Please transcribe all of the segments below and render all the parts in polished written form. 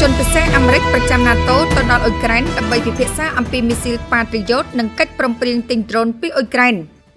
ជនពិសេសអាមេរិកប្រចាំណាតូទៅដល់អ៊ុយក្រែនដើម្បីពិភាក្សាអំពីមីស៊ីលប៉ាត្រីយ៉ូតនិងកិច្ចព្រមព្រៀងទិញដ្រូនពីអ៊ុយក្រែន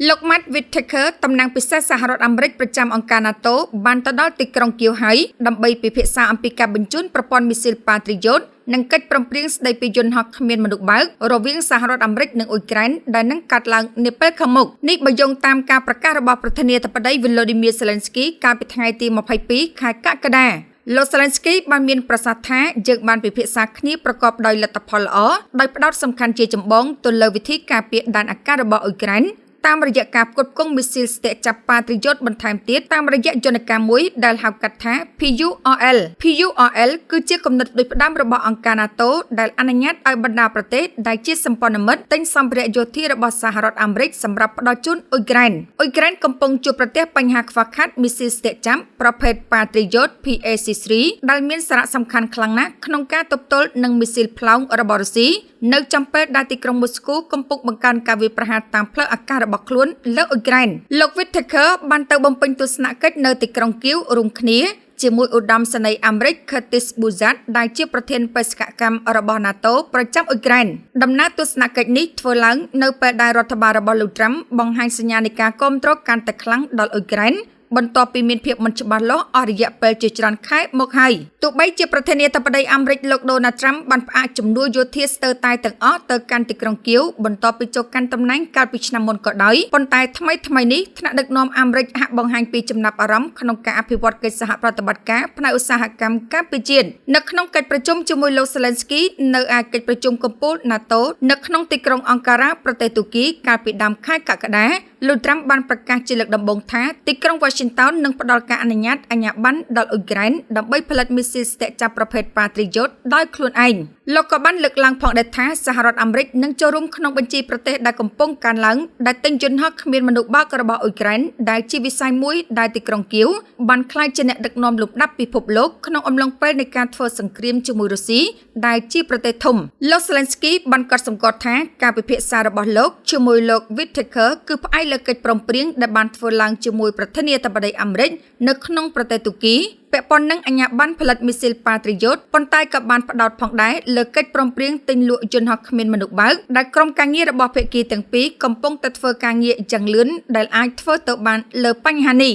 លោក Matt Whitaker តំណាងពិសេសសហរដ្ឋអាមេរិកប្រចាំអង្គការណាតូបានទៅដល់ទីក្រុងគៀវហើយដើម្បីពិភាក្សាអំពីការបញ្ជូនប្រព័ន្ធមីស៊ីលប៉ាត្រីយ៉ូតនិងកិច្ចព្រមព្រៀងស្តីពីយន្តហោះគ្មានមនុស្សបើករវាងសហរដ្ឋអាមេរិកនិងអ៊ុយក្រែនដែលនឹងកាត់ឡើងនាពេលខាងមុខនេះបើយោងតាមការប្រកាសរបស់ប្រធានាធិបតី Volodymyr Zelensky កាលពីថ្ងៃទី22 ខែកក្កដាលោក Zelensky បានមានប្រសាសន៍ថាយើងបានពិភាក្សាគ្នាប្រកបដោយលទ្ធផលល្អដោយផ្ដោតសំខាន់ជាចម្បងទៅលើវិធីការពារដែនអាកាសរបស់អ៊ុយក្រែនតាមរយៈការផ្គត់ផ្គង់មីស៊ីលស្ទាក់ចាប់ប៉ាត្រីយ៉ូតបន្ថែមទៀតតាមរយៈយន្តការមួយដែលហៅកាត់ថា PURL គឺជាគំនិតដូចផ្ដើមរបស់អង្គការណាតូដែលអនុញ្ញាតឲ្យបណ្ដាប្រទេសដែលជាសម្ព័ន្ធមិត្តទិញសម្ភារៈយោធារបស់សហរដ្ឋអាមេរិកសម្រាប់ផ្ដល់ជូនអ៊ុយក្រែនកំពុងជួបប្រទះបញ្ហាខ្វះខាតមីស៊ីលស្ទាក់ចាប់ប្រភេទប៉ាត្រីយ៉ូត PAC-3 ដែលមានសារៈសំខាន់ខ្លាំងណាស់ក្នុងការទប់ទល់នឹងមីស៊ីលផ្លោងរបស់រុស្ស៊ីនៅចំពេលដែលទីក្រុងមូស្គូកំពុងបង្កើនការវាយប្រហារតាមផ្លូវអាកាសរបស់ខ្លួនលើអ៊ុយក្រែនលោក Whitaker បានទៅបំពេញទស្សនកិច្ចនៅទីក្រុងគៀវរួមគ្នាជាមួយឧត្តមសេនីយ៍អាមេរិក Curtis Buzat ដែលជាប្រធានបេសកកម្មរបស់ NATO ប្រចាំអ៊ុយក្រែនដំណើរទស្សនកិច្ចនេះធ្វើឡើងនៅពេលដែលរដ្ឋបាលរបស់លោក Trump បង្ហាញសញ្ញានៃការគាំទ្រកាន់តែខ្លាំងដល់អ៊ុយក្រែនបន្ទាប់ពីមានភាពមិនច្បាស់លាស់អស់រយៈពេលជាច្រើនខែមកហើយទោះបីជាប្រធានាធិបតីអាមេរិកលោក Donald Trump បានផ្អាកជំនួយយោធាស្ទើរតែទាំងអស់ទៅកាន់ទីក្រុងគៀវបន្ទាប់ពីចូលកាន់តំណែងកាលពីឆ្នាំមុនក៏ដោយប៉ុន្តែថ្មីនេះថ្នាក់ដឹកនាំអាមេរិកហាក់បង្ហាញពីចំណាប់អារម្មណ៍ក្នុងការអភិវឌ្ឍកិច្ចសហប្រតិបត្តិការផ្នែកឧស្សាហកម្មកម្ពុជានៅក្នុងកិច្ចប្រជុំជាមួយលោក Zelensky នៅឯកិច្ចប្រជុំកំពូល NATO នៅក្នុងទីក្រុងអង្ការ៉ាប្រទេសទូគីកាលពីដើមខែកក្កដាលោក Trump បានប្រកាសជាលើកដំបូងថាទីក្រុង Washington នឹងផ្ដល់ការអនុញ្ញាតអាជ្ញាប័ណ្ណដល់អ៊ុយក្រែនដើម្បីផលិតមីស៊ីលស្ទាក់ចាប់ប្រភេទប៉ាត្រីយ៉ូតដោយខ្លួនឯងលោកក៏បានលើកឡើងផងដែរថាសហរដ្ឋអាមេរិកនឹងចូលរួមក្នុងបញ្ជីប្រទេសដែលកំពុងកើនឡើងដែលទិញយន្តហោះគ្មានមនុស្សបើករបស់អ៊ុយក្រែនដែលជាវិស័យមួយដែលទីក្រុងគៀវបានក្លាយជាអ្នកដឹកនាំលំដាប់ពិភពលោកក្នុងអំឡុងពេលនៃការធ្វើសង្គ្រាមជាមួយរុស្ស៊ីដែលជាប្រទេសធំលោក Zelensky បានកត់សម្គាល់ថាការពិភាក្សារបស់លោកជាមួយលោក Whitaker គឺផ្អែកលើកិច្ចព្រមព្រៀងដែលបានធ្វើឡើងជាមួយប្រធានាធិបតីអាមេរិកនៅក្នុងប្រទេសទូគីពាក់ព័ន្ធនឹងអាជ្ញាប័ណ្ណផលិតមីស៊ីលប៉ាត្រីយ៉ូតប៉ុន្តែក៏បានផ្ដោតផងដែរលើកិច្ចព្រមព្រៀងទិញលក់យន្តហោះគ្មានមនុស្សបើកដែលក្រុមការងាររបស់ភាគីទាំងពីរកំពុងតែធ្វើការងារយ៉ាងលឿនដែលអាចធ្វើទៅបានលើបញ្ហានេះ